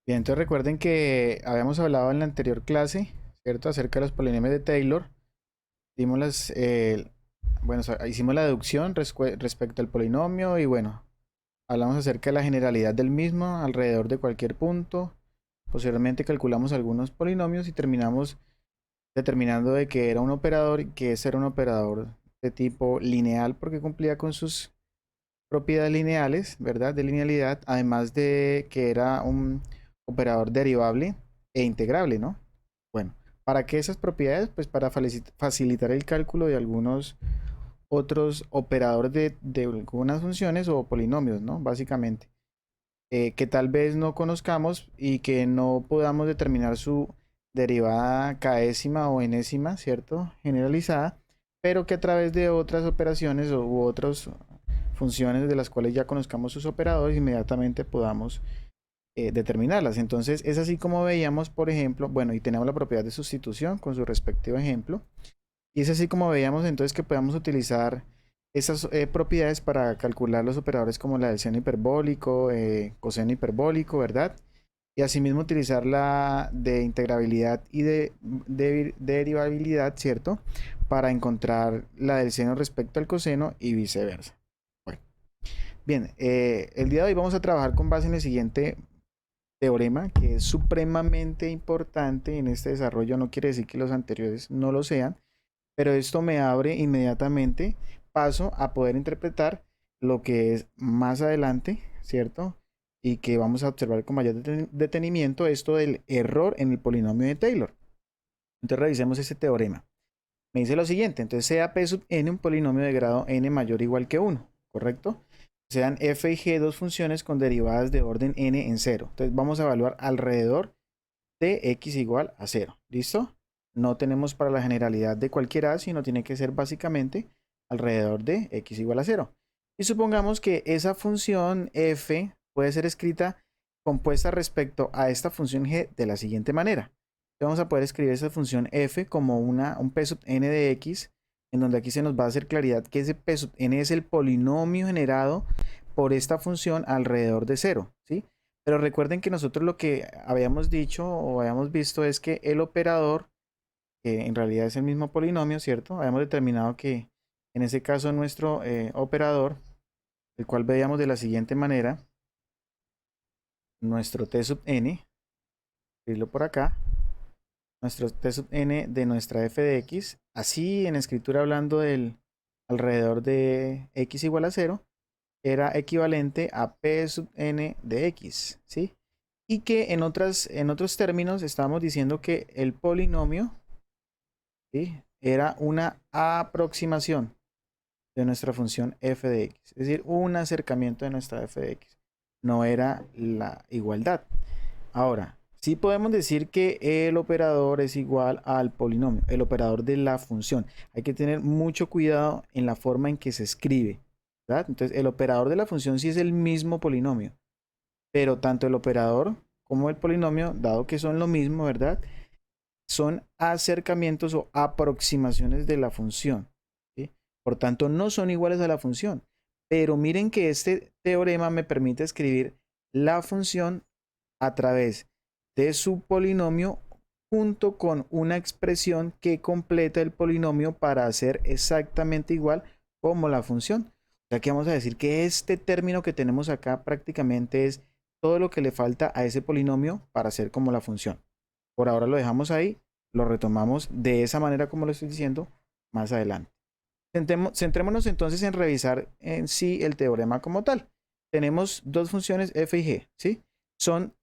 Bien, entonces recuerden que habíamos hablado en la anterior clase, ¿cierto? Acerca de los polinomios de Taylor. Dimos hicimos la deducción respecto al polinomio y bueno, hablamos acerca de la generalidad del mismo alrededor de cualquier punto. Posteriormente calculamos algunos polinomios y terminamos determinando de que era un operador y que ese era un operador de tipo lineal porque cumplía con sus propiedades lineales, ¿verdad? De linealidad, además de que era un operador derivable e integrable, ¿no? Bueno, ¿para qué esas propiedades? Pues para facilitar el cálculo de algunos otros operadores de algunas funciones o polinomios, ¿no? Básicamente, que tal vez no conozcamos y que no podamos determinar su derivada késima o enésima, ¿cierto? Generalizada, pero que a través de otras operaciones u otras funciones de las cuales ya conozcamos sus operadores, inmediatamente podamos determinarlas. Entonces es así como veíamos, por ejemplo, bueno, y tenemos la propiedad de sustitución con su respectivo ejemplo, y es así como veíamos entonces que podemos utilizar esas propiedades para calcular los operadores como la del seno hiperbólico, coseno hiperbólico, ¿verdad? Y asimismo utilizar la de integrabilidad y de derivabilidad, ¿cierto? Para encontrar la del seno respecto al coseno y viceversa. Bueno, bien, el día de hoy vamos a trabajar con base en el siguiente teorema que es supremamente importante en este desarrollo. No quiere decir que los anteriores no lo sean, pero esto me abre inmediatamente paso a poder interpretar lo que es más adelante, ¿cierto? Y que vamos a observar con mayor detenimiento esto del error en el polinomio de Taylor. Entonces revisemos ese teorema. Me dice lo siguiente, entonces sea P sub n un polinomio de grado n mayor o igual que 1, ¿correcto? Sean f y g dos funciones con derivadas de orden n en 0. Entonces vamos a evaluar alrededor de x igual a 0. ¿Listo? No tenemos para la generalidad de cualquier a, sino tiene que ser básicamente alrededor de x igual a 0. Y supongamos que esa función f puede ser escrita compuesta respecto a esta función g de la siguiente manera. Vamos a poder escribir esa función f como un p sub n de x, en donde aquí se nos va a hacer claridad que ese p sub n es el polinomio generado por esta función alrededor de 0, ¿sí? Pero recuerden que nosotros lo que habíamos dicho o habíamos visto es que el operador, que en realidad es el mismo polinomio, ¿cierto? Habíamos determinado que en ese caso nuestro operador, el cual veíamos de la siguiente manera, nuestro t sub n, escribirlo por acá, nuestro t sub n de nuestra f de x, así en escritura hablando del alrededor de x igual a 0, era equivalente a p sub n de x, ¿sí? Y que en otros términos estábamos diciendo que el polinomio, ¿sí?, era una aproximación de nuestra función f de x, es decir, un acercamiento de nuestra f de x, no era la igualdad. Ahora, sí podemos decir que el operador es igual al polinomio, el operador de la función. Hay que tener mucho cuidado en la forma en que se escribe, ¿verdad? Entonces, el operador de la función sí es el mismo polinomio, pero tanto el operador como el polinomio, dado que son lo mismo, ¿verdad? Son acercamientos o aproximaciones de la función, ¿sí? Por tanto, no son iguales a la función. Pero miren que este teorema me permite escribir la función a través de su polinomio junto con una expresión que completa el polinomio para hacer exactamente igual como la función. O sea que vamos a decir que este término que tenemos acá prácticamente es todo lo que le falta a ese polinomio para ser como la función. Por ahora lo dejamos ahí, lo retomamos de esa manera como lo estoy diciendo más adelante. Centrémonos entonces en revisar en sí el teorema como tal. Tenemos dos funciones f y g, ¿sí? Son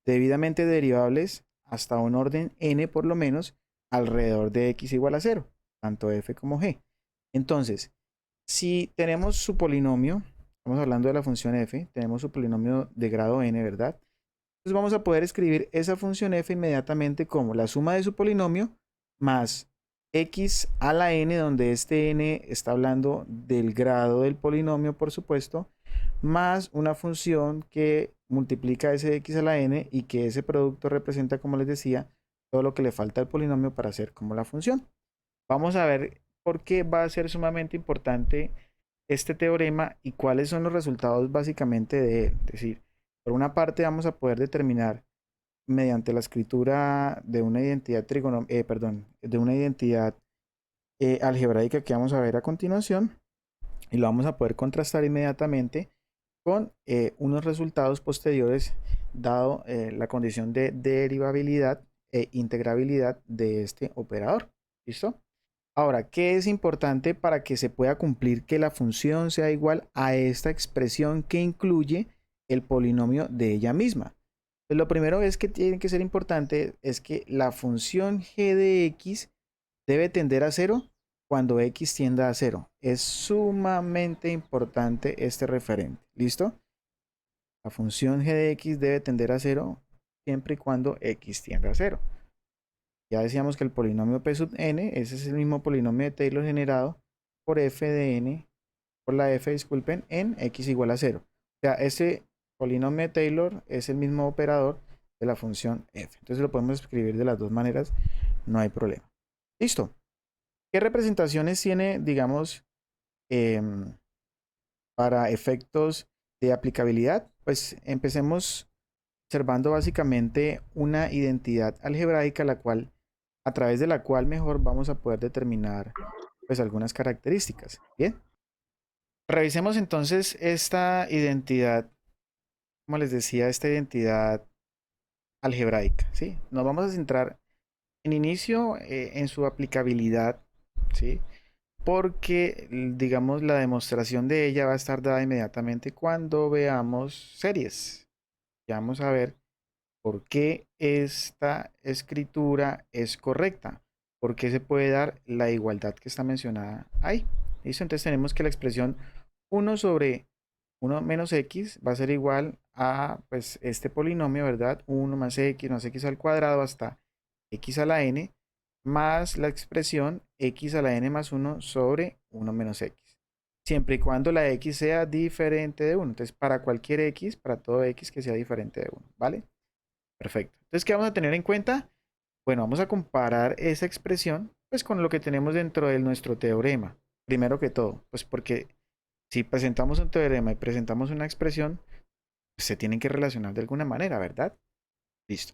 debidamente derivables hasta un orden n por lo menos alrededor de x igual a 0, tanto f como g. Entonces, si tenemos su polinomio, estamos hablando de la función f, tenemos su polinomio de grado n, ¿verdad? Entonces vamos a poder escribir esa función f inmediatamente como la suma de su polinomio más x a la n, donde este n está hablando del grado del polinomio, por supuesto, más una función que multiplica ese x a la n y que ese producto representa, como les decía, todo lo que le falta al polinomio para hacer como la función. Vamos a ver por qué va a ser sumamente importante este teorema y cuáles son los resultados básicamente de él. Es decir, Por una parte vamos a poder determinar mediante la escritura de una identidad de una identidad algebraica que vamos a ver a continuación, y lo vamos a poder contrastar inmediatamente con unos resultados posteriores dado la condición de derivabilidad e integrabilidad de este operador. ¿Listo? Ahora, ¿qué es importante para que se pueda cumplir que la función sea igual a esta expresión que incluye el polinomio de ella misma? Pues lo primero es que tiene que ser importante es que la función g de x debe tender a 0 cuando x tienda a 0. Es sumamente importante este referente. ¿Listo? La función g de x debe tender a 0 siempre y cuando x tienda a 0. Ya decíamos que el polinomio P sub n, ese es el mismo polinomio de Taylor generado por f de n, por la f, disculpen, en x igual a 0. O sea, ese polinomio de Taylor es el mismo operador de la función f. Entonces lo podemos escribir de las dos maneras, no hay problema. Listo. ¿Qué representaciones tiene, digamos, para efectos de aplicabilidad? Pues empecemos observando básicamente una identidad algebraica a través de la cual mejor vamos a poder determinar pues algunas características. Bien, revisemos entonces esta identidad, como les decía, esta identidad algebraica, ¿sí? Nos vamos a centrar en inicio en su aplicabilidad, ¿sí? Porque, digamos, la demostración de ella va a estar dada inmediatamente cuando veamos series. Ya vamos a ver por qué esta escritura es correcta, por qué se puede dar la igualdad que está mencionada ahí. ¿Listo? Entonces tenemos que la expresión 1 sobre 1 menos x va a ser igual a pues este polinomio, ¿verdad? 1 más x al cuadrado hasta x a la n más la expresión x a la n más 1 sobre 1 menos x. Siempre y cuando la x sea diferente de 1. Entonces, para cualquier x, para todo x que sea diferente de 1, ¿vale? Perfecto. Entonces, ¿qué vamos a tener en cuenta? Bueno, vamos a comparar esa expresión pues con lo que tenemos dentro de nuestro teorema. Primero que todo, pues porque si presentamos un teorema y presentamos una expresión, pues se tienen que relacionar de alguna manera, ¿verdad? Listo.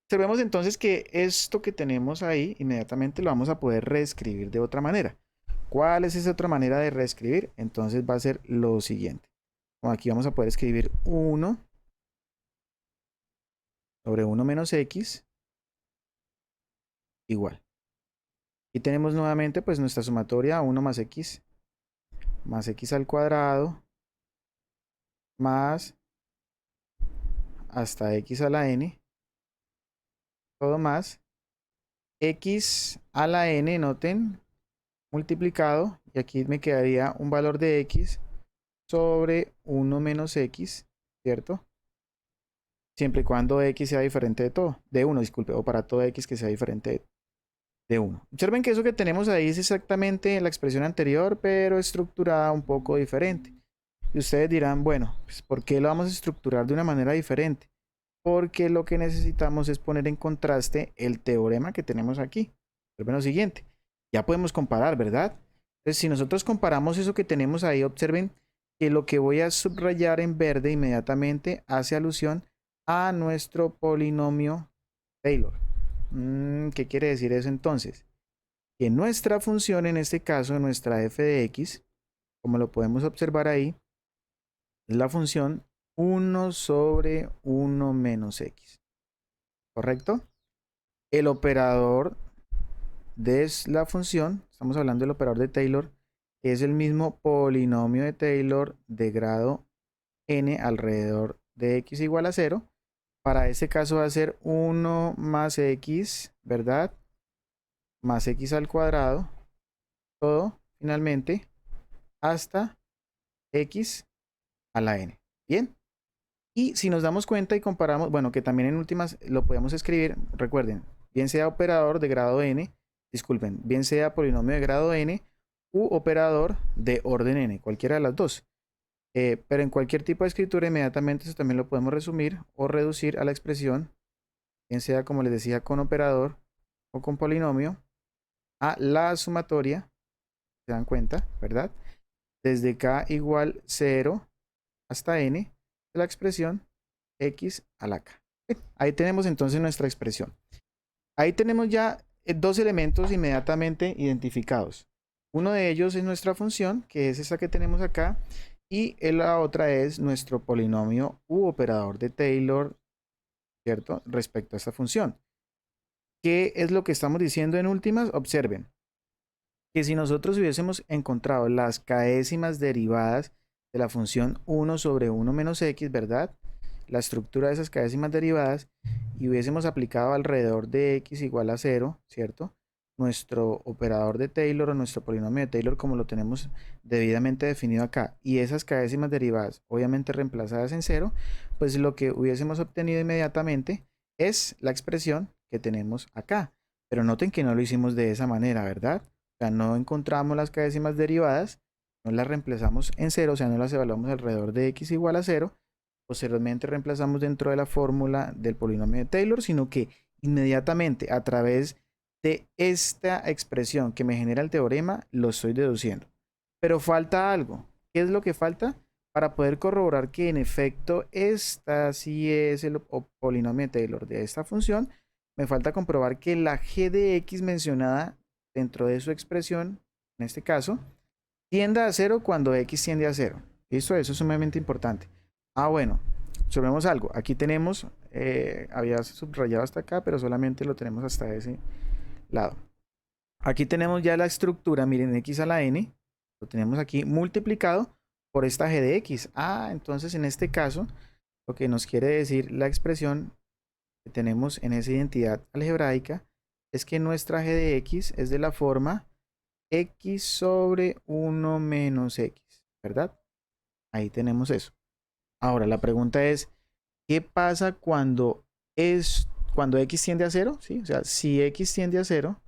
Observemos entonces que esto que tenemos ahí inmediatamente lo vamos a poder reescribir de otra manera. ¿Cuál es esa otra manera de reescribir? Entonces va a ser lo siguiente. Como aquí vamos a poder escribir 1 sobre 1 menos x igual. Y tenemos nuevamente pues nuestra sumatoria 1 más x al cuadrado más hasta x a la n, todo más x a la n, noten, multiplicado, y aquí me quedaría un valor de x sobre 1 menos x, ¿cierto? Siempre y cuando x sea diferente de 1, disculpe, o para todo x que sea diferente de 1. Observen que eso que tenemos ahí es exactamente la expresión anterior, pero estructurada un poco diferente. Y ustedes dirán, bueno, pues ¿por qué lo vamos a estructurar de una manera diferente? Porque lo que necesitamos es poner en contraste el teorema que tenemos aquí. Observen lo siguiente, ya podemos comparar, ¿verdad? Entonces, si nosotros comparamos eso que tenemos ahí, observen que lo que voy a subrayar en verde inmediatamente hace alusión a nuestro polinomio Taylor. ¿Qué quiere decir eso entonces? Que nuestra función, en este caso, nuestra f de x, como lo podemos observar ahí, es la función 1 sobre 1 menos x. ¿Correcto? El operador de la función, estamos hablando del operador de Taylor, es el mismo polinomio de Taylor de grado n alrededor de x igual a 0. Para este caso va a ser 1 más x, ¿verdad? Más x al cuadrado, todo finalmente hasta x a la n. Bien. Y si nos damos cuenta y comparamos, bueno, que también en últimas lo podemos escribir, recuerden, bien sea operador de grado n, disculpen, bien sea polinomio de grado n u operador de orden n, cualquiera de las dos. Pero en cualquier tipo de escritura inmediatamente eso también lo podemos resumir o reducir a la expresión, bien sea como les decía con operador o con polinomio, a la sumatoria, se dan cuenta, ¿verdad? Desde k igual 0 hasta n de la expresión x a la k. Ahí tenemos entonces nuestra expresión. Ahí tenemos ya dos elementos inmediatamente identificados. Uno de ellos es nuestra función, que es esta que tenemos acá, y la otra es nuestro polinomio u operador de Taylor, ¿cierto? Respecto a esta función. ¿Qué es lo que estamos diciendo en últimas? Observen que si nosotros hubiésemos encontrado las k'ésimas derivadas de la función 1 sobre 1 menos x, ¿verdad? La estructura de esas k'ésimas derivadas, y hubiésemos aplicado alrededor de x igual a 0, ¿cierto? Nuestro operador de Taylor o nuestro polinomio de Taylor como lo tenemos debidamente definido acá, y esas k'ésimas derivadas obviamente reemplazadas en 0, pues lo que hubiésemos obtenido inmediatamente es la expresión que tenemos acá. Pero noten que no lo hicimos de esa manera, ¿verdad? O sea, no encontramos las k'ésimas derivadas, no las reemplazamos en 0, o sea, no las evaluamos alrededor de x igual a 0, posteriormente reemplazamos dentro de la fórmula del polinomio de Taylor, sino que inmediatamente a través de esta expresión que me genera el teorema, lo estoy deduciendo. Pero falta algo. ¿Qué es lo que falta? Para poder corroborar que en efecto esta sí es el polinomio de Taylor de esta función, me falta comprobar que la g de x mencionada dentro de su expresión, en este caso, tienda a 0 cuando x tiende a 0. ¿Listo? Eso es sumamente importante. Bueno, observemos algo. Aquí tenemos, había subrayado hasta acá, pero solamente lo tenemos hasta ese lado. Aquí tenemos ya la estructura, miren, x a la n, lo tenemos aquí multiplicado por esta g de x. Entonces en este caso, lo que nos quiere decir la expresión que tenemos en esa identidad algebraica es que nuestra g de x es de la forma x sobre 1 menos x, ¿verdad? Ahí tenemos eso. Ahora, la pregunta es, ¿qué pasa cuando x tiende a 0? ¿Sí? O sea, si x tiende a 0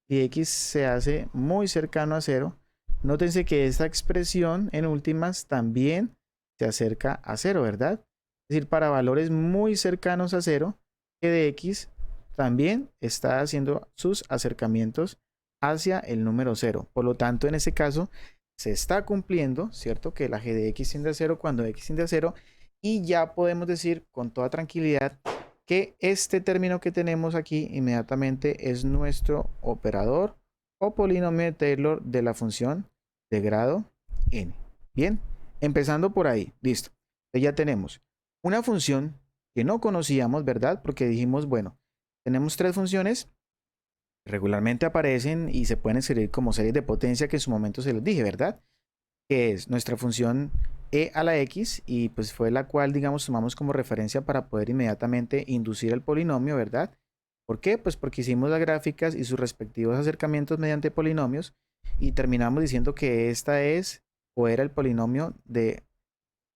y x se hace muy cercano a 0, nótense que esta expresión en últimas también se acerca a 0, ¿verdad? Es decir, para valores muy cercanos a 0, g de x también está haciendo sus acercamientos hacia el número 0. Por lo tanto, en ese caso, se está cumpliendo, ¿cierto? Que la g de x tiende a 0 cuando x tiende a 0, y ya podemos decir con toda tranquilidad que este término que tenemos aquí inmediatamente es nuestro operador o polinomio de Taylor de la función de grado n. Bien, empezando por ahí, listo. Entonces ya tenemos una función que no conocíamos, ¿verdad? Porque dijimos, bueno, tenemos tres funciones, regularmente aparecen y se pueden escribir como series de potencia que en su momento se los dije, ¿verdad? Que es nuestra función e a la x, y pues fue la cual, digamos, tomamos como referencia para poder inmediatamente inducir el polinomio, ¿verdad? ¿Por qué? Pues porque hicimos las gráficas y sus respectivos acercamientos mediante polinomios y terminamos diciendo que esta es o era el polinomio de, en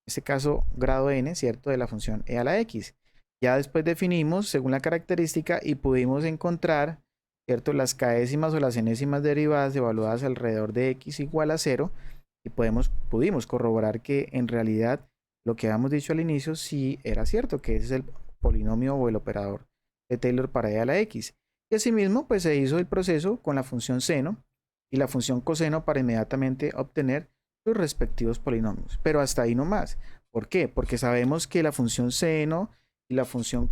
este caso, grado n, ¿cierto? De la función e a la x. Ya después definimos según la característica y pudimos encontrar, ¿cierto? Las k'ésimas o las enésimas derivadas evaluadas alrededor de x igual a 0, y pudimos corroborar que en realidad lo que habíamos dicho al inicio sí era cierto, que ese es el polinomio o el operador de Taylor para e a la x. Y asimismo, pues se hizo el proceso con la función seno y la función coseno para inmediatamente obtener sus respectivos polinomios. Pero hasta ahí no más. ¿Por qué? Porque sabemos que la función seno y la función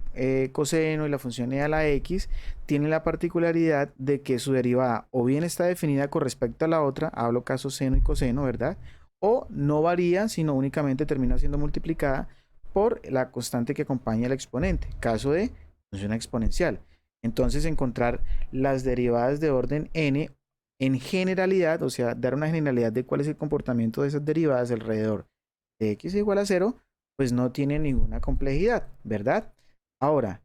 coseno y la función e a la x tienen la particularidad de que su derivada o bien está definida con respecto a la otra, hablo caso seno y coseno, ¿verdad? O no varía, sino únicamente termina siendo multiplicada por la constante que acompaña el exponente, caso de función exponencial. Entonces encontrar las derivadas de orden n en generalidad, o sea, dar una generalidad de cuál es el comportamiento de esas derivadas alrededor de x igual a 0, pues no tiene ninguna complejidad, ¿verdad? Ahora,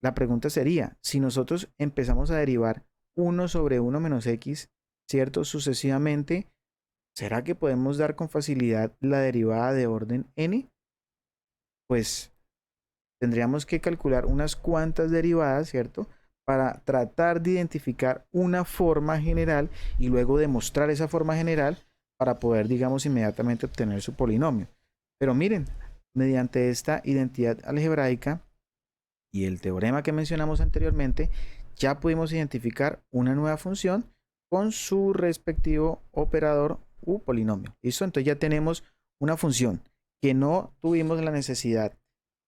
la pregunta sería, si nosotros empezamos a derivar 1 sobre 1 menos x, ¿cierto? Sucesivamente, ¿será que podemos dar con facilidad la derivada de orden n? Pues tendríamos que calcular unas cuantas derivadas, ¿cierto? Para tratar de identificar una forma general y luego demostrar esa forma general para poder, digamos, inmediatamente obtener su polinomio. Pero miren, mediante esta identidad algebraica y el teorema que mencionamos anteriormente, ya pudimos identificar una nueva función con su respectivo operador u polinomio. ¿Listo? Entonces ya tenemos una función que no tuvimos la necesidad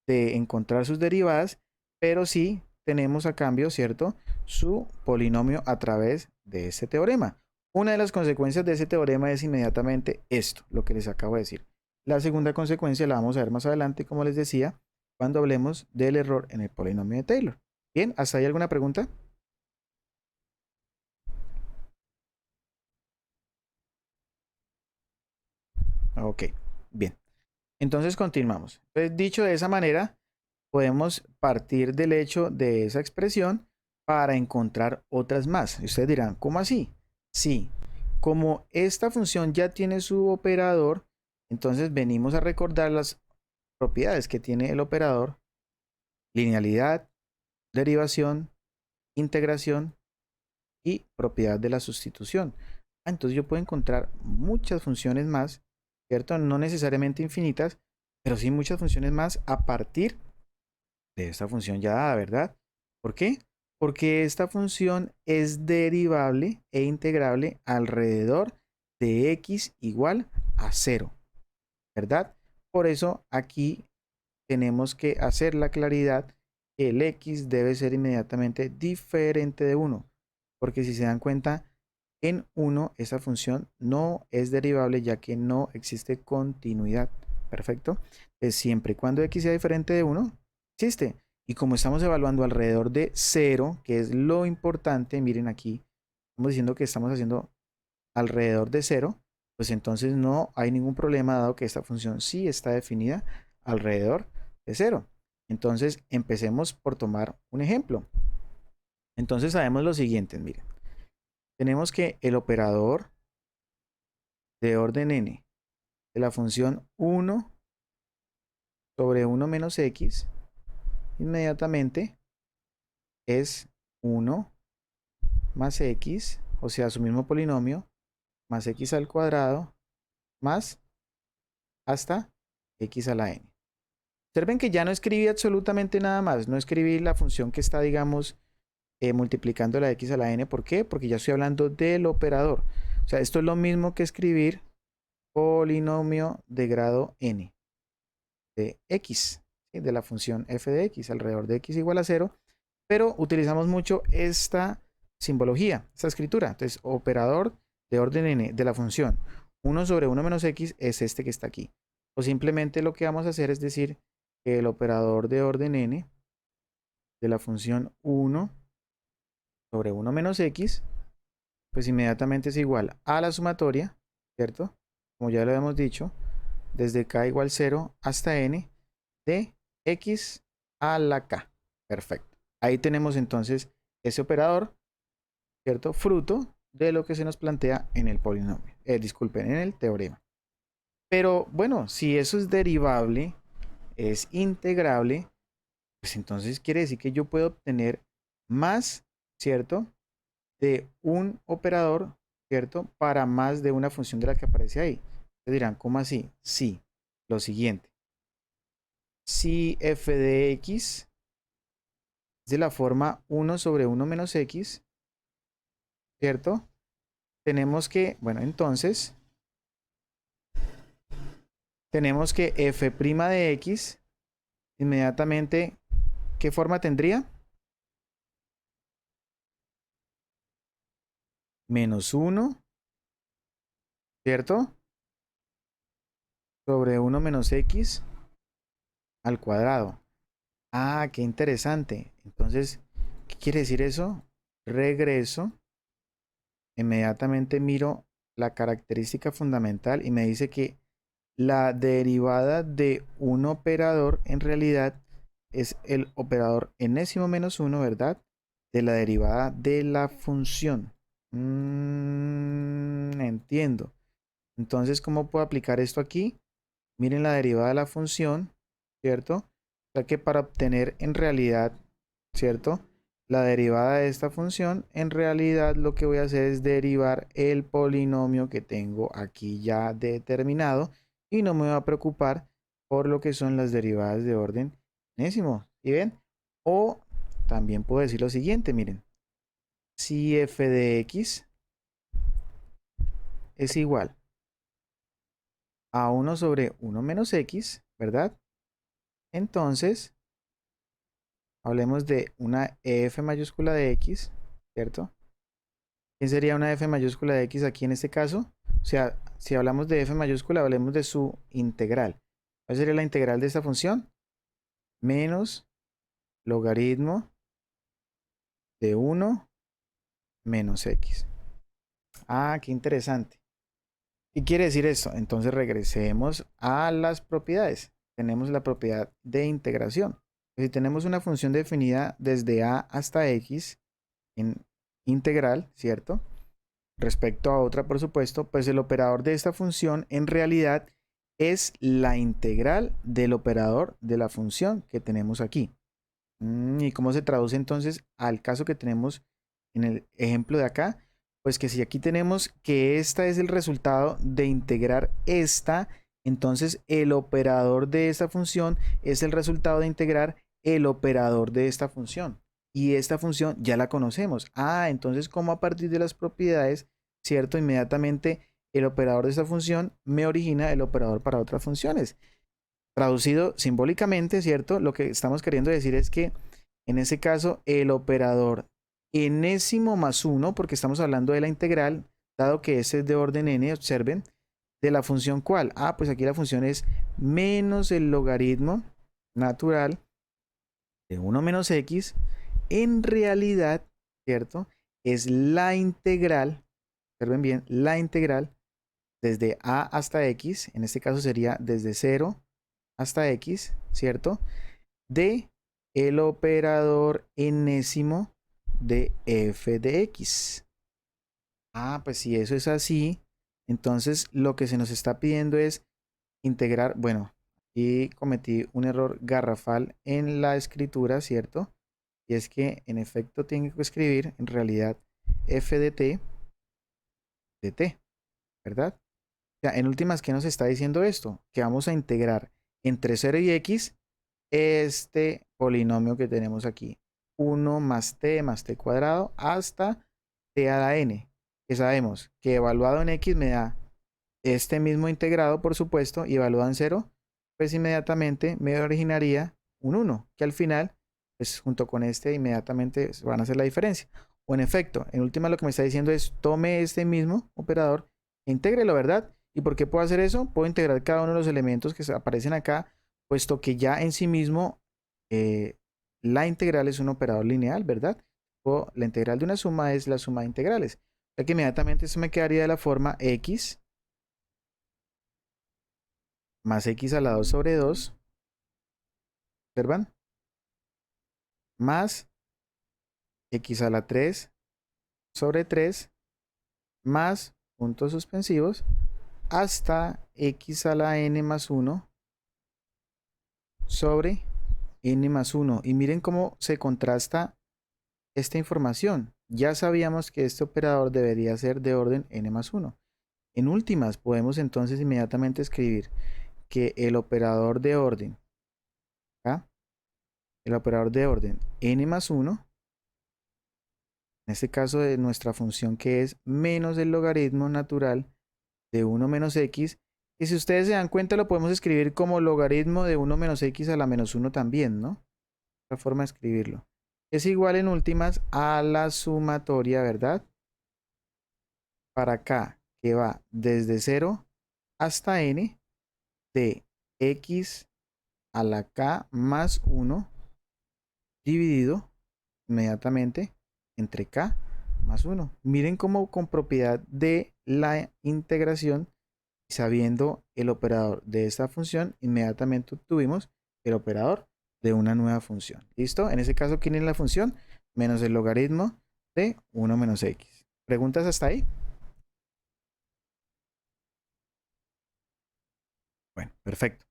de encontrar sus derivadas, pero sí tenemos a cambio, ¿cierto?, su polinomio a través de este teorema. Una de las consecuencias de ese teorema es inmediatamente esto, lo que les acabo de decir. La segunda consecuencia la vamos a ver más adelante, como les decía, cuando hablemos del error en el polinomio de Taylor. Bien, ¿hasta ahí alguna pregunta? Ok, bien. Entonces continuamos. Entonces, dicho de esa manera, podemos partir del hecho de esa expresión para encontrar otras más. Y ustedes dirán, ¿cómo así? Sí, como esta función ya tiene su operador, entonces venimos a recordar las propiedades que tiene el operador: linealidad, derivación, integración y propiedad de la sustitución. Entonces yo puedo encontrar muchas funciones más, ¿cierto? No necesariamente infinitas, pero sí muchas funciones más a partir de esta función ya dada, ¿verdad? ¿Por qué? Porque esta función es derivable e integrable alrededor de x igual a 0, ¿verdad? Por eso aquí tenemos que hacer la claridad que el x debe ser inmediatamente diferente de 1, porque si se dan cuenta, en 1 esa función no es derivable ya que no existe continuidad. Perfecto. Pues siempre y cuando x sea diferente de 1, existe. Y como estamos evaluando alrededor de 0, que es lo importante, miren aquí, estamos diciendo que estamos haciendo alrededor de 0, pues entonces no hay ningún problema dado que esta función sí está definida alrededor de 0. Entonces empecemos por tomar un ejemplo. Entonces sabemos lo siguiente, miren. Tenemos que el operador de orden n de la función 1 sobre 1 menos x inmediatamente es 1 más x, o sea, su mismo polinomio, más x al cuadrado, más hasta x a la n. Observen que ya no escribí absolutamente nada más, no escribí la función que está, digamos, multiplicando la x a la n. ¿Por qué? Porque ya estoy hablando del operador. O sea, esto es lo mismo que escribir polinomio de grado n de x, ¿sí?, de la función f de x alrededor de x igual a 0, pero utilizamos mucho esta simbología, esta escritura. Entonces, operador de orden n de la función 1 sobre 1 menos x es este que está aquí. O simplemente lo que vamos a hacer es decir que el operador de orden n de la función 1 sobre 1 menos x, pues inmediatamente es igual a la sumatoria, ¿cierto? Como ya lo hemos dicho, desde k igual 0 hasta n de x a la k. Perfecto. Ahí tenemos entonces ese operador, ¿cierto? Fruto de lo que se nos plantea en el polinomio. Disculpen, en el teorema. Pero bueno, si eso es derivable, es integrable, pues entonces quiere decir que yo puedo obtener más, ¿cierto?, de un operador, ¿cierto?, para más de una función de la que aparece ahí. Ustedes dirán, ¿cómo así? Sí, lo siguiente. Si f de x es de la forma 1 sobre 1 menos x, ¿cierto? Tenemos que, bueno, entonces, tenemos que f' de x, inmediatamente, ¿qué forma tendría? Menos 1, ¿cierto? Sobre 1 menos x al cuadrado. Ah, qué interesante. Entonces, ¿qué quiere decir eso? Regreso, inmediatamente miro la característica fundamental y me dice que la derivada de un operador en realidad es el operador enésimo menos 1, ¿verdad? De la derivada de la función. Entiendo. Entonces, ¿cómo puedo aplicar esto aquí? Miren la derivada de la función, ¿cierto? O sea que para obtener en realidad, ¿cierto?, la derivada de esta función, en realidad lo que voy a hacer es derivar el polinomio que tengo aquí ya determinado y no me voy a preocupar por lo que son las derivadas de orden enésimo, ¿sí ven? O también puedo decir lo siguiente, miren, si f de x es igual a 1 sobre 1 menos x, ¿verdad? Entonces, hablemos de una f mayúscula de x, ¿cierto? ¿Qué sería una f mayúscula de x aquí en este caso? O sea, si hablamos de f mayúscula, hablemos de su integral. ¿Cuál sería la integral de esta función? Menos logaritmo de 1 menos x. Ah, qué interesante. ¿Qué quiere decir esto? Entonces regresemos a las propiedades. Tenemos la propiedad de integración. Si tenemos una función definida desde a hasta x en integral, ¿cierto? Respecto a otra, por supuesto, pues el operador de esta función en realidad es la integral del operador de la función que tenemos aquí. ¿Y cómo se traduce entonces al caso que tenemos en el ejemplo de acá? Pues que si aquí tenemos que esta es el resultado de integrar esta, entonces el operador de esta función es el resultado de integrar el operador de esta función. Y esta función ya la conocemos. Ah, entonces como a partir de las propiedades, ¿cierto? Inmediatamente el operador de esta función me origina el operador para otras funciones. Traducido simbólicamente, ¿cierto? Lo que estamos queriendo decir es que en ese caso el operador enésimo más 1, porque estamos hablando de la integral, dado que ese es de orden n, observen, de la función ¿cuál? Ah, pues aquí la función es menos el logaritmo natural de 1 menos x, en realidad, ¿cierto? Es la integral, observen bien, la integral desde a hasta x, en este caso sería desde 0 hasta x, ¿cierto? De el operador enésimo de f de x. Ah, pues si eso es así, entonces lo que se nos está pidiendo es integrar, bueno, y cometí un error garrafal en la escritura, ¿cierto? Y es que en efecto tengo que escribir en realidad f de t, ¿verdad? O sea, en últimas, ¿qué nos está diciendo esto? Que vamos a integrar entre 0 y x este polinomio que tenemos aquí. 1 más t cuadrado hasta t a la n. Que sabemos que evaluado en x me da este mismo integrado, por supuesto, y evaluado en 0, pues inmediatamente me originaría un 1, que al final, pues junto con este, inmediatamente van a hacer la diferencia. O en efecto, en última lo que me está diciendo es, tome este mismo operador e intégrelo, ¿verdad? ¿Y por qué puedo hacer eso? Puedo integrar cada uno de los elementos que aparecen acá, puesto que ya en sí mismo la integral es un operador lineal, ¿verdad? O la integral de una suma es la suma de integrales. O sea que inmediatamente esto me quedaría de la forma x más x a la 2 sobre 2, ¿observan? Más x a la 3 sobre 3, más puntos suspensivos, hasta x a la n más 1 sobre n más 1. Y miren cómo se contrasta esta información. Ya sabíamos que este operador debería ser de orden n más 1. En últimas, podemos entonces inmediatamente escribir que el operador de orden, ¿ah? El operador de orden n más 1, en este caso de nuestra función que es menos el logaritmo natural de 1 menos x, y si ustedes se dan cuenta lo podemos escribir como logaritmo de 1 menos x a la menos 1 también, ¿no? Otra forma de escribirlo. Es igual en últimas a la sumatoria, ¿verdad? Para acá, que va desde 0 hasta n de x a la k más 1 dividido inmediatamente entre k más 1. Miren cómo con propiedad de la integración, sabiendo el operador de esta función, inmediatamente obtuvimos el operador de una nueva función. ¿Listo? En ese caso, ¿quién es la función? Menos el logaritmo de 1 menos x. ¿Preguntas hasta ahí? Bueno, perfecto.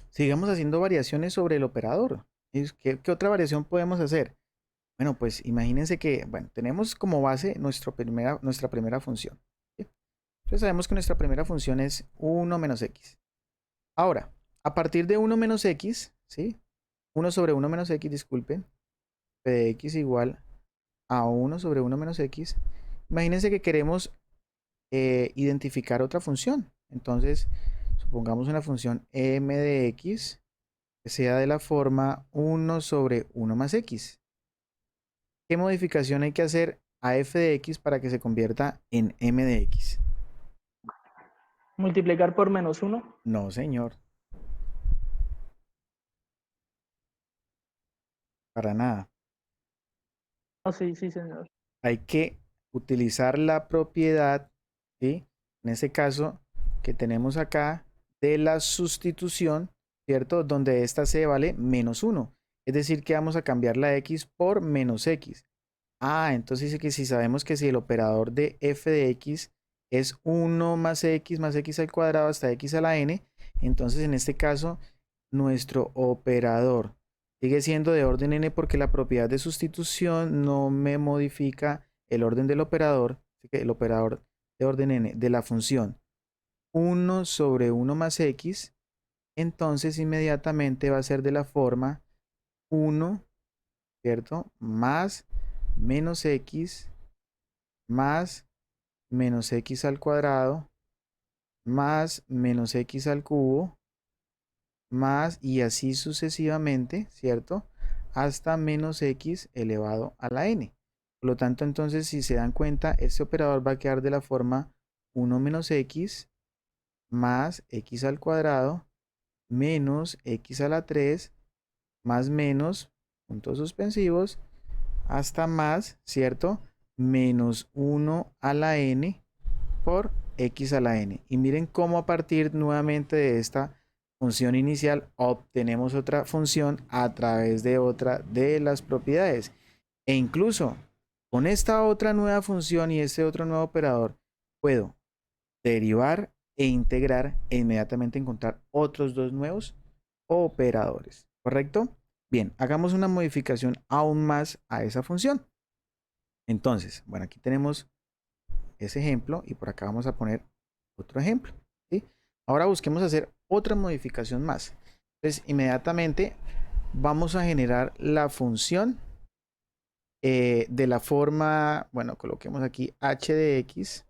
Sigamos haciendo variaciones sobre el operador. ¿Qué otra variación podemos hacer? Bueno, pues imagínense que, bueno, tenemos como base nuestra primera función. ¿Sí? Entonces sabemos que nuestra primera función es 1 menos x. Ahora, a partir de 1 menos x, ¿sí? 1 sobre 1 menos x, disculpen, p de x igual a 1 sobre 1 menos x. Imagínense que queremos identificar otra función. Entonces, supongamos una función m de x que sea de la forma 1 sobre 1 más x. ¿Qué modificación hay que hacer a f de x para que se convierta en m de x? Multiplicar por menos 1. No, señor. Para nada. Oh, sí, sí, señor. Hay que utilizar la propiedad, ¿sí? En este caso que tenemos acá de la sustitución, ¿cierto? Donde esta c vale menos 1. Es decir, que vamos a cambiar la x por menos x. Ah, entonces dice que si sabemos que si el operador de f de x es 1 más x al cuadrado hasta x a la n, entonces en este caso nuestro operador sigue siendo de orden n porque la propiedad de sustitución no me modifica el orden del operador, así que el operador de orden n de la función 1 sobre 1 más x, entonces inmediatamente va a ser de la forma 1, ¿cierto? Más menos x más menos x al cuadrado más menos x al cubo más y así sucesivamente, ¿cierto? Hasta menos x elevado a la n. Por lo tanto, entonces, si se dan cuenta, este operador va a quedar de la forma 1 menos x más x al cuadrado menos x a la 3 más menos, puntos suspensivos, hasta más, ¿cierto? Menos 1 a la n por x a la n. Y miren cómo a partir nuevamente de esta función inicial obtenemos otra función a través de otra de las propiedades. E incluso con esta otra nueva función y este otro nuevo operador puedo derivar e integrar e inmediatamente encontrar otros dos nuevos operadores. ¿Correcto? Bien, hagamos una modificación aún más a esa función. Entonces, bueno, aquí tenemos ese ejemplo y por acá vamos a poner otro ejemplo, ¿sí? Ahora busquemos hacer otra modificación más. Entonces, inmediatamente vamos a generar la función de la forma, bueno, coloquemos aquí h de x.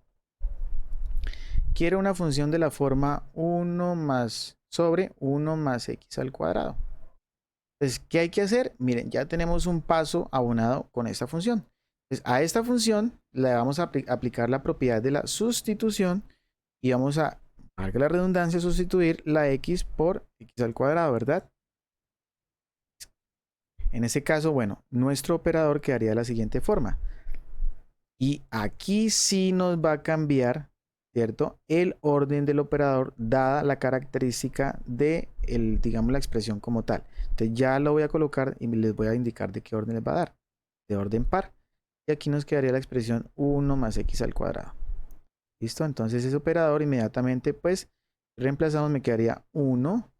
Quiero una función de la forma 1 más sobre 1 más x al cuadrado. Entonces, ¿qué hay que hacer? Miren, ya tenemos un paso abonado con esta función. Entonces, a esta función le vamos a aplicar la propiedad de la sustitución y vamos a, valga la redundancia, sustituir la x por x al cuadrado, ¿verdad? En este caso, bueno, nuestro operador quedaría de la siguiente forma. Y aquí sí nos va a cambiar, ¿cierto? El orden del operador dada la característica de, digamos, la expresión como tal. Entonces ya lo voy a colocar y les voy a indicar de qué orden les va a dar. De orden par. Y aquí nos quedaría la expresión 1 más x al cuadrado. ¿Listo? Entonces ese operador inmediatamente pues reemplazamos, me quedaría 1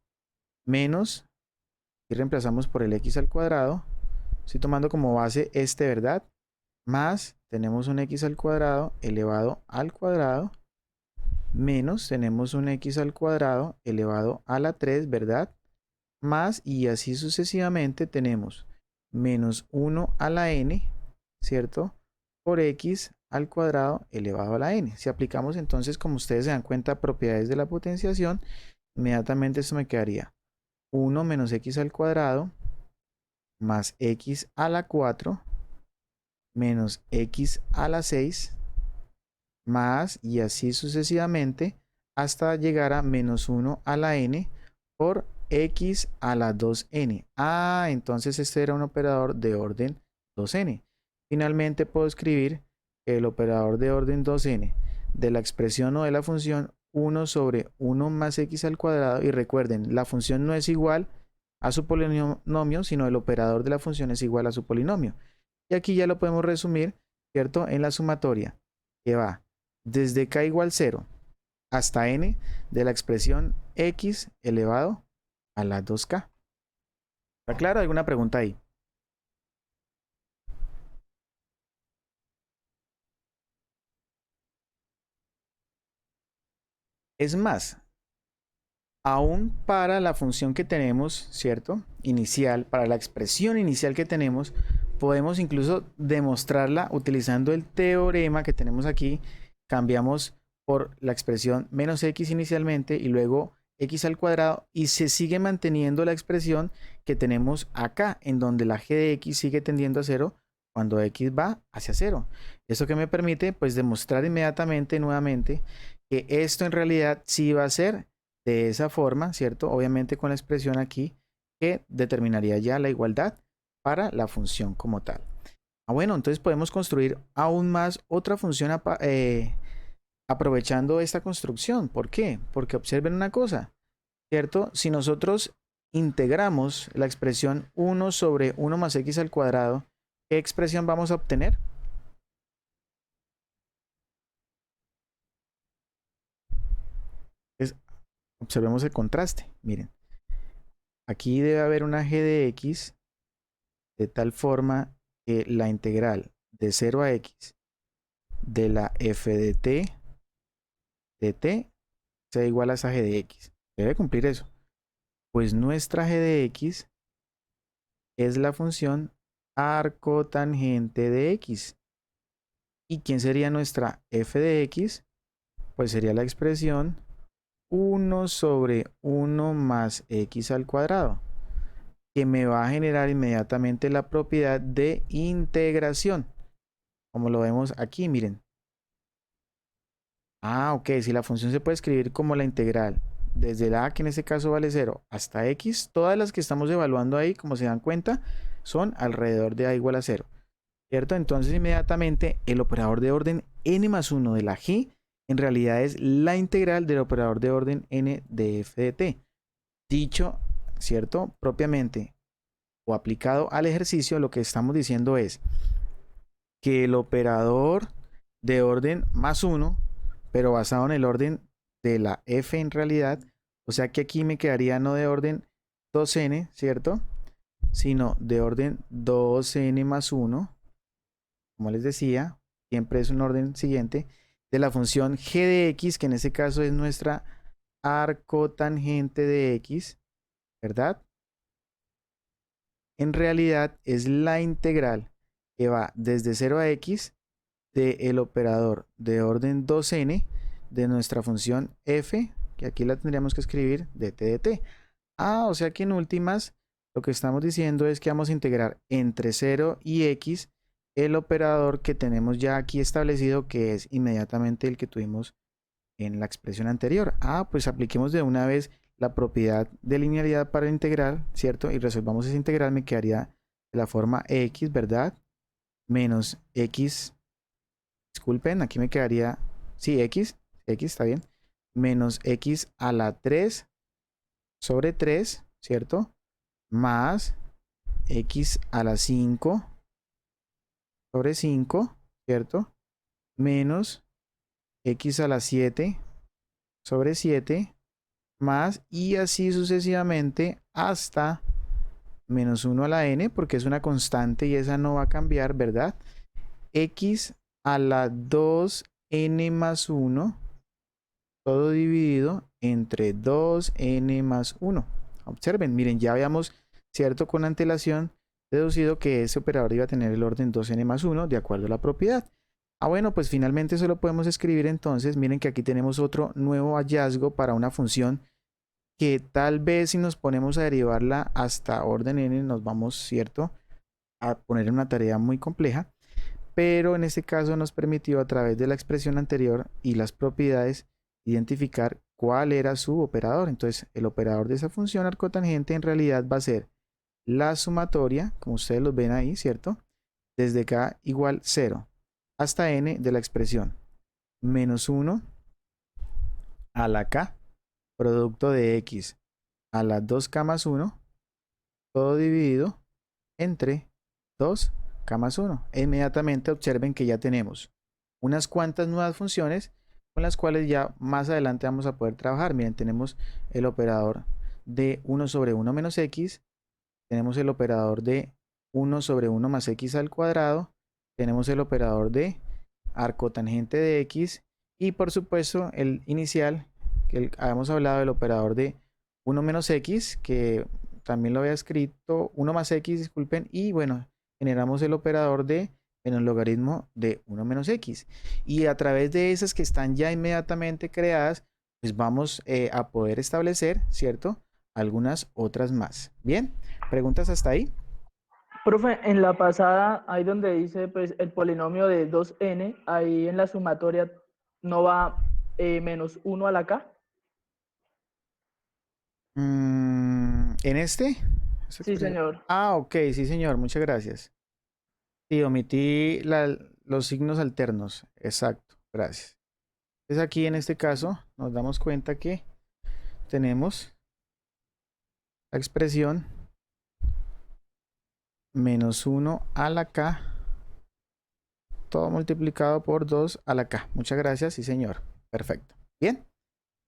menos, y reemplazamos por el x al cuadrado. Estoy tomando como base este, ¿verdad? Más tenemos un x al cuadrado elevado al cuadrado, menos tenemos un x al cuadrado elevado a la 3, ¿verdad? Más y así sucesivamente tenemos menos 1 a la n, ¿cierto? Por x al cuadrado elevado a la n. Si aplicamos entonces, como ustedes se dan cuenta, propiedades de la potenciación, inmediatamente esto me quedaría 1 menos x al cuadrado más x a la 4 menos x a la 6 más y así sucesivamente hasta llegar a menos 1 a la n por x a la 2n. Ah, entonces este era un operador de orden 2n. Finalmente puedo escribir que el operador de orden 2n de la expresión o de la función 1 sobre 1 más x al cuadrado, y recuerden, la función no es igual a su polinomio, sino el operador de la función es igual a su polinomio. Y aquí ya lo podemos resumir, ¿cierto? En la sumatoria, que va desde k igual 0 hasta n de la expresión x elevado a la 2k. ¿Está claro? ¿Alguna pregunta ahí? Es más, aún para la función que tenemos, ¿cierto? Inicial, para la expresión inicial que tenemos, podemos incluso demostrarla utilizando el teorema que tenemos aquí. Cambiamos por la expresión menos x inicialmente y luego x al cuadrado y se sigue manteniendo la expresión que tenemos acá, en donde la g de x sigue tendiendo a 0 cuando x va hacia 0. Eso que me permite pues demostrar inmediatamente nuevamente que esto en realidad sí va a ser de esa forma, ¿cierto? Obviamente con la expresión aquí que determinaría ya la igualdad para la función como tal. Bueno, entonces podemos construir aún más otra función aprovechando esta construcción. ¿Por qué? Porque observen una cosa, ¿cierto? Si nosotros integramos la expresión 1 sobre 1 más x al cuadrado, ¿qué expresión vamos a obtener? Entonces, observemos el contraste. Miren, aquí debe haber una g de x de tal forma que la integral de 0 a x de la f de t sea igual a esa g de x. Debe cumplir eso. Pues nuestra g de x es la función arcotangente de x. ¿Y quién sería nuestra f de x? Pues sería la expresión 1 sobre 1 más x al cuadrado, que me va a generar inmediatamente la propiedad de integración, como lo vemos aquí, miren. Ok, si la función se puede escribir como la integral desde la a, que en este caso vale 0, hasta x, todas las que estamos evaluando ahí, como se dan cuenta, son alrededor de a igual a 0, ¿cierto? Entonces inmediatamente el operador de orden n más 1 de la g en realidad es la integral del operador de orden n de f de t. Dicho, ¿cierto? Propiamente o aplicado al ejercicio, lo que estamos diciendo es que el operador de orden más 1, pero basado en el orden de la f en realidad, o sea que aquí me quedaría no de orden 2n, ¿cierto? Sino de orden 2n más 1, como les decía, siempre es un orden siguiente, de la función g de x, que en este caso es nuestra arcotangente de x, ¿verdad? En realidad es la integral que va desde 0 a x del operador de orden 2n de nuestra función f, que aquí la tendríamos que escribir de t de t. O sea que en últimas lo que estamos diciendo es que vamos a integrar entre 0 y x el operador que tenemos ya aquí establecido, que es inmediatamente el que tuvimos en la expresión anterior. Pues apliquemos de una vez la propiedad de linealidad para el integral, ¿cierto? Y resolvamos esa integral, me quedaría de la forma x, ¿verdad? Menos x, disculpen, aquí me quedaría, sí, x está bien, menos x a la 3 sobre 3, ¿cierto? Más x a la 5 sobre 5, ¿cierto? Menos x a la 7 sobre 7, más y así sucesivamente hasta menos 1 a la n, porque es una constante y esa no va a cambiar, ¿verdad? X a la 2n más 1, todo dividido entre 2n más 1. Observen, miren, ya habíamos, ¿cierto? Con antelación deducido que ese operador iba a tener el orden 2n más 1 de acuerdo a la propiedad. Bueno, pues finalmente eso lo podemos escribir entonces. Miren que aquí tenemos otro nuevo hallazgo para una función que tal vez si nos ponemos a derivarla hasta orden n nos vamos, ¿cierto?, a poner en una tarea muy compleja, pero en este caso nos permitió a través de la expresión anterior y las propiedades identificar cuál era su operador. Entonces el operador de esa función arcotangente en realidad va a ser la sumatoria, como ustedes lo ven ahí, ¿cierto?, desde k igual 0 hasta n de la expresión menos 1 a la k, producto de x a la 2k más 1, todo dividido entre 2k más 1. Inmediatamente observen que ya tenemos unas cuantas nuevas funciones con las cuales ya más adelante vamos a poder trabajar. Miren, tenemos el operador de 1 sobre 1 menos x, tenemos el operador de 1 sobre 1 más x al cuadrado, tenemos el operador de arcotangente de x y por supuesto el inicial, que habíamos hablado del operador de 1 menos x, que también lo había escrito, 1 más x, disculpen, y bueno, generamos el operador de en el logaritmo de 1 menos x. Y a través de esas que están ya inmediatamente creadas, pues vamos a poder establecer, ¿cierto? Algunas otras más. Bien, ¿preguntas hasta ahí? Profe, en la pasada, ahí donde dice pues el polinomio de 2n, ahí en la sumatoria no va menos 1 a la k. ¿En este? ¿Esta Sí, expresión? señor. Ah, ok, sí, señor, muchas gracias. Sí, omití los signos alternos. Exacto, gracias. Entonces aquí en este caso nos damos cuenta que tenemos la expresión menos 1 a la k, todo multiplicado por 2 a la k. Muchas gracias, sí señor. Perfecto. Bien.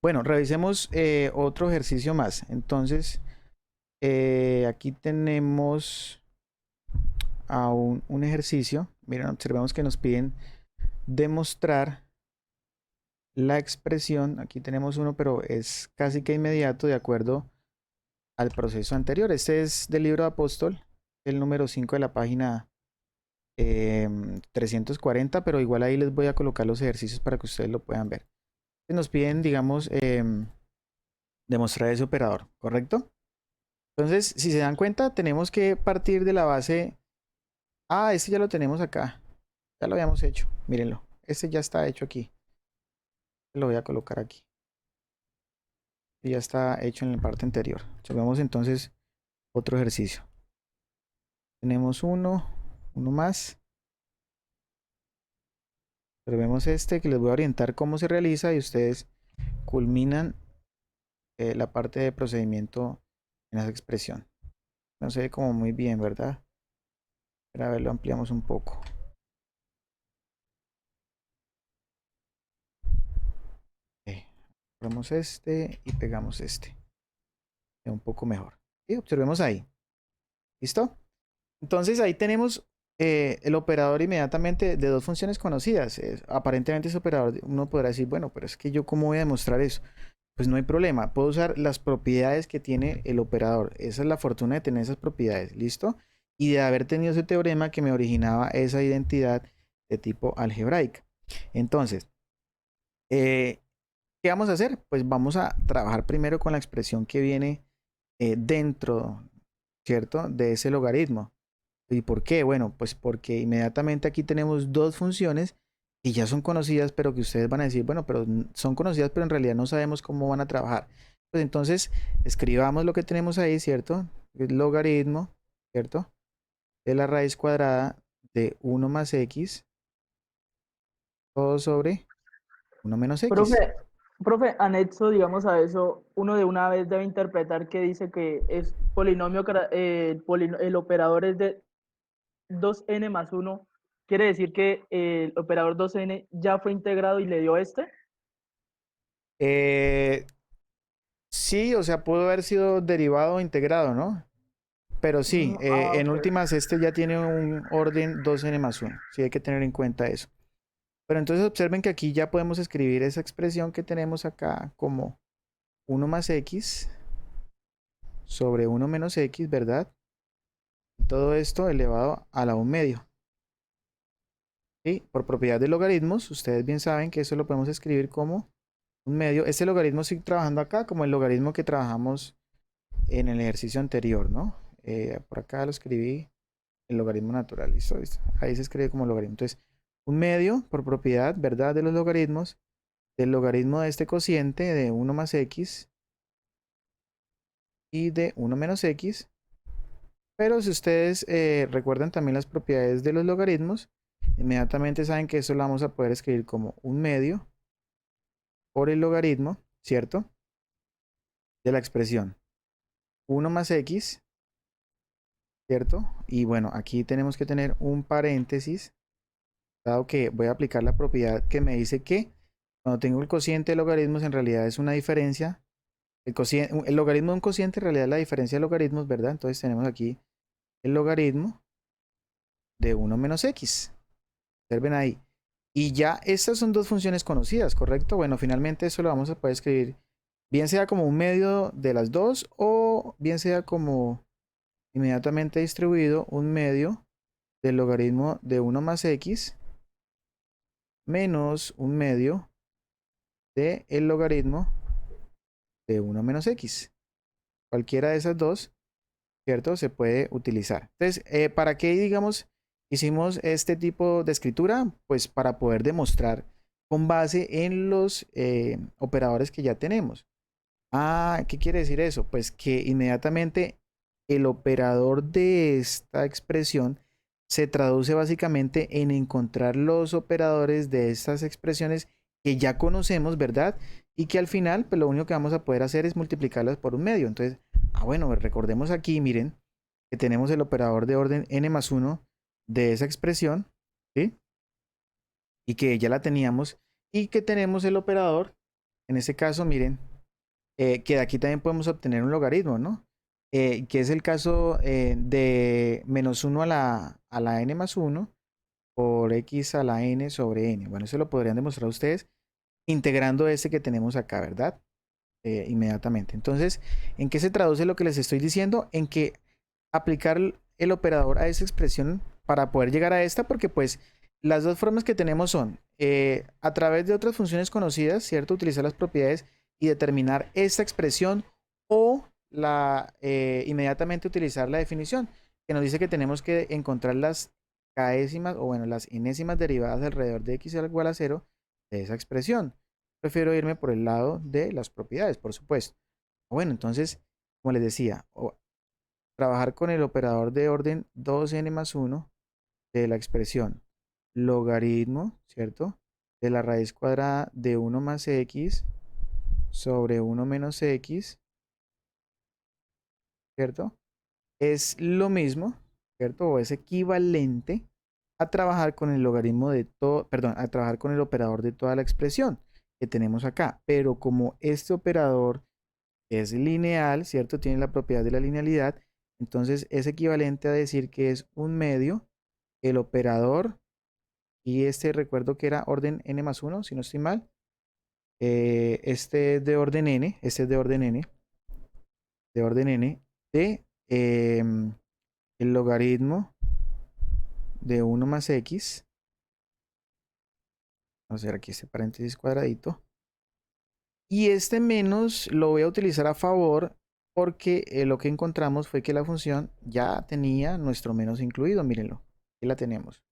Bueno, revisemos otro ejercicio más. Entonces, aquí tenemos un ejercicio. Miren, observemos que nos piden demostrar la expresión. Aquí tenemos uno, pero es casi que inmediato de acuerdo al proceso anterior. Este es del libro de Apóstol, el número 5 de la página 340, pero igual ahí les voy a colocar los ejercicios para que ustedes lo puedan ver. Nos piden, digamos, demostrar ese operador, ¿correcto? Entonces, si se dan cuenta, tenemos que partir de la base. Ah, este ya lo tenemos acá. Ya lo habíamos hecho. Mírenlo. Este ya está hecho aquí. Lo voy a colocar aquí. Y ya está hecho en la parte anterior. Vamos entonces otro ejercicio. Tenemos uno más. Pero vemos este que les voy a orientar cómo se realiza y ustedes culminan la parte de procedimiento en esa expresión. No se ve como muy bien, ¿verdad? Pero a ver, lo ampliamos un poco. Ponemos este y pegamos este. Un poco mejor. Y observemos ahí. ¿Listo? Entonces ahí tenemos el operador inmediatamente de dos funciones conocidas. Aparentemente ese operador, uno podrá decir, bueno, pero es que yo cómo voy a demostrar eso. Pues no hay problema. Puedo usar las propiedades que tiene el operador. Esa es la fortuna de tener esas propiedades. ¿Listo? Y de haber tenido ese teorema que me originaba esa identidad de tipo algebraica. Entonces, ¿qué vamos a hacer? Pues vamos a trabajar primero con la expresión que viene dentro, ¿cierto? De ese logaritmo. ¿Y por qué? Bueno, pues porque inmediatamente aquí tenemos dos funciones que ya son conocidas, pero que ustedes van a decir, bueno, pero son conocidas, pero en realidad no sabemos cómo van a trabajar. Pues entonces escribamos lo que tenemos ahí, ¿cierto? El logaritmo, ¿cierto? De la raíz cuadrada de 1 más x, todo sobre 1 menos x. Profe, profe, anexo, digamos a eso, uno de una vez debe interpretar que dice que es polinomio, el operador es de 2n más 1. Quiere decir que el operador 2n ya fue integrado y le dio este. Eh, sí, o sea, pudo haber sido derivado o integrado, ¿no? Pero sí, en Ok. últimas este ya tiene un orden 2n más 1. Sí hay que tener en cuenta eso. Pero entonces observen que aquí ya podemos escribir esa expresión que tenemos acá como 1 más x sobre 1 menos x, ¿verdad? Todo esto elevado a la 1 medio. ¿Sí? Por propiedad de logaritmos, ustedes bien saben que eso lo podemos escribir como 1 medio. Este logaritmo sigue trabajando acá como el logaritmo que trabajamos en el ejercicio anterior, ¿no? Por acá lo escribí el logaritmo natural. ¿Listo? ¿Listo? Ahí se escribe como logaritmo. Entonces, 1 medio por propiedad, ¿verdad? De los logaritmos, del logaritmo de este cociente de 1 más x y de 1 menos x. Pero si ustedes recuerdan también las propiedades de los logaritmos, inmediatamente saben que eso lo vamos a poder escribir como 1 medio por el logaritmo, ¿cierto? De la expresión 1 más x, ¿cierto? Y bueno, aquí tenemos que tener un paréntesis, dado que voy a aplicar la propiedad que me dice que cuando tengo el cociente de logaritmos en realidad es una diferencia. El logaritmo de un cociente en realidad es la diferencia de logaritmos, ¿verdad? Entonces tenemos aquí el logaritmo de 1 menos x. Observen ahí. Y ya estas son dos funciones conocidas, ¿correcto? Bueno, finalmente eso lo vamos a poder escribir bien sea como un medio de las dos o bien sea como inmediatamente distribuido un medio del logaritmo de 1 más x menos un medio del logaritmo de 1 menos x. Cualquiera de esas dos, ¿cierto? Se puede utilizar. Entonces, ¿para qué, digamos, hicimos este tipo de escritura? Pues para poder demostrar con base en los operadores que ya tenemos. Ah, ¿qué quiere decir eso? Pues que inmediatamente el operador de esta expresión se traduce básicamente en encontrar los operadores de estas expresiones que ya conocemos, ¿verdad? Y que al final, pues lo único que vamos a poder hacer es multiplicarlas por un medio. Entonces, bueno, recordemos aquí, miren, que tenemos el operador de orden n más 1 de esa expresión, ¿sí? Y que ya la teníamos, y que tenemos el operador, en este caso, miren, que de aquí también podemos obtener un logaritmo, ¿no? Que es el caso de menos 1 a la n más 1 por x a la n sobre n. Bueno, eso lo podrían demostrar ustedes integrando este que tenemos acá, ¿verdad? Inmediatamente. Entonces, ¿en qué se traduce lo que les estoy diciendo? En que aplicar el operador a esa expresión para poder llegar a esta, porque pues las dos formas que tenemos son a través de otras funciones conocidas, ¿cierto? Utilizar las propiedades y determinar esta expresión o inmediatamente utilizar la definición que nos dice que tenemos que encontrar las k'ésimas o bueno, las enésimas derivadas alrededor de x igual a 0 de esa expresión. Prefiero irme por el lado de las propiedades, por supuesto. Bueno, entonces, como les decía, trabajar con el operador de orden 2n más 1 de la expresión logaritmo, ¿cierto? De la raíz cuadrada de 1 más x sobre 1 menos x, ¿cierto? Es lo mismo, ¿cierto? O es equivalente a trabajar con el logaritmo de todo, perdón, a trabajar con el operador de toda la expresión que tenemos acá. Pero como este operador es lineal, ¿cierto? Tiene la propiedad de la linealidad, entonces es equivalente a decir que es un medio el operador, y este recuerdo que era orden n más 1, si no estoy mal. Este es de orden n, este es de orden n, de el logaritmo de 1 más x. Vamos a hacer aquí este paréntesis cuadradito. Y este menos lo voy a utilizar a favor porque lo que encontramos fue que la función ya tenía nuestro menos incluido. Mírenlo, aquí la tenemos.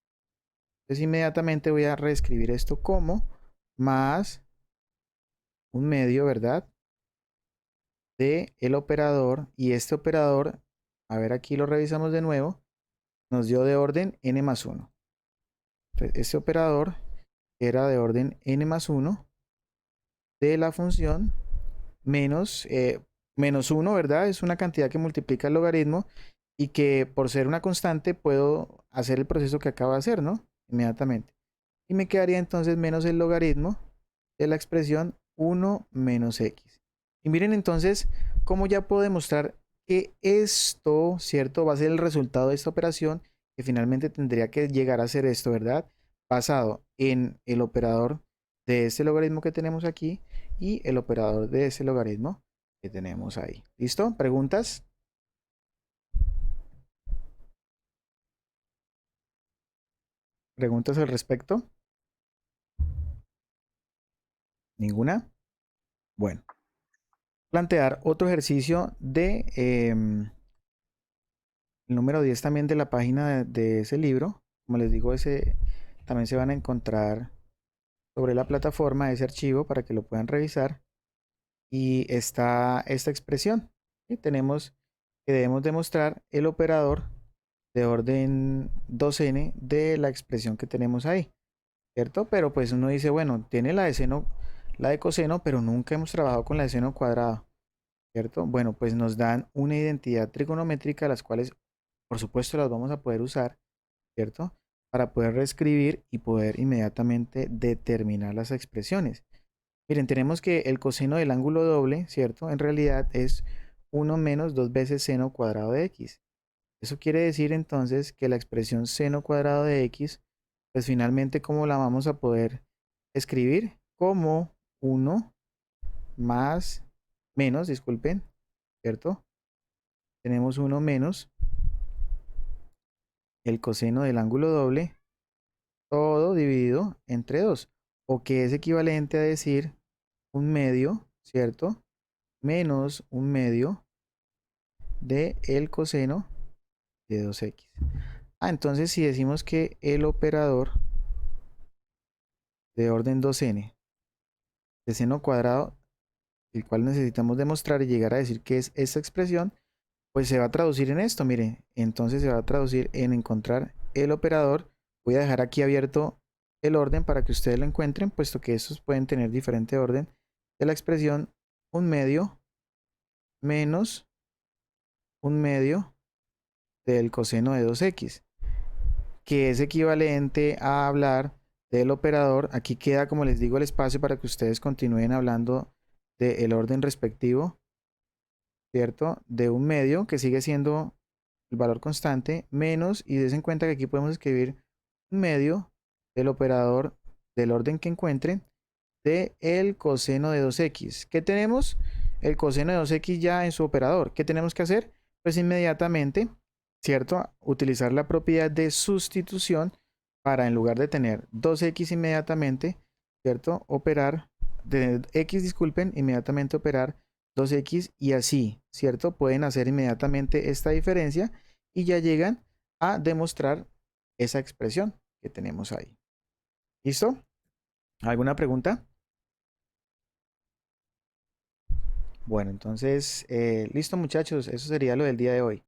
Entonces inmediatamente voy a reescribir esto como más un medio, ¿verdad? De el operador, y este operador, a ver, aquí lo revisamos de nuevo, nos dio de orden n más 1. Entonces este operador era de orden n más 1 de la función menos 1, ¿verdad? Es una cantidad que multiplica el logaritmo y que por ser una constante puedo hacer el proceso que acabo de hacer, ¿no? Inmediatamente. Y me quedaría entonces menos el logaritmo de la expresión 1 menos x. Y miren entonces cómo ya puedo demostrar que esto, ¿cierto? Va a ser el resultado de esta operación, que finalmente tendría que llegar a ser esto, ¿verdad? Basado en el operador de este logaritmo que tenemos aquí y el operador de ese logaritmo que tenemos ahí. ¿Listo? ¿Preguntas? ¿Preguntas al respecto? ¿Ninguna? Bueno, plantear otro ejercicio de el número 10 también de la página de ese libro. Como les digo, ese también se van a encontrar sobre la plataforma ese archivo para que lo puedan revisar. Y está esta expresión. Y tenemos que debemos demostrar el operador de orden 2n de la expresión que tenemos ahí, ¿cierto? Pero pues uno dice, bueno, tiene la de seno, la de coseno, pero nunca hemos trabajado con la de seno cuadrado, ¿cierto? Bueno, pues nos dan una identidad trigonométrica, las cuales por supuesto las vamos a poder usar, ¿cierto? Para poder reescribir y poder inmediatamente determinar las expresiones. Miren, tenemos que el coseno del ángulo doble, ¿cierto? En realidad es 1 menos 2 veces seno cuadrado de x. Eso quiere decir entonces que la expresión seno cuadrado de x, pues finalmente, ¿cómo la vamos a poder escribir? Como 1 más, menos, disculpen, ¿cierto? Tenemos 1 menos el coseno del ángulo doble, todo dividido entre 2, o que es equivalente a decir un medio, ¿cierto? menos 1/2 de el coseno de 2x. Entonces si decimos que el operador de orden 2n de seno cuadrado, el cual necesitamos demostrar y llegar a decir que es esta expresión, pues se va a traducir en esto, mire, entonces se va a traducir en encontrar el operador. Voy a dejar aquí abierto el orden para que ustedes lo encuentren, puesto que estos pueden tener diferente orden, de la expresión 1/2 menos 1/2 del coseno de 2x, que es equivalente a hablar del operador. Aquí queda, como les digo, el espacio para que ustedes continúen hablando del orden respectivo, ¿cierto? De 1/2, que sigue siendo el valor constante, menos, y des en cuenta que aquí podemos escribir 1/2 del operador del orden que encuentren de el coseno de 2x. ¿Qué tenemos? El coseno de 2x ya en su operador. ¿Qué tenemos que hacer? Pues inmediatamente, ¿cierto? Utilizar la propiedad de sustitución para, en lugar de tener 2x inmediatamente, ¿cierto? Operar, de x, disculpen, inmediatamente operar 2x, y así, ¿cierto? Pueden hacer inmediatamente esta diferencia y ya llegan a demostrar esa expresión que tenemos ahí. ¿Listo? ¿Alguna pregunta? Bueno, entonces, listo muchachos, eso sería lo del día de hoy.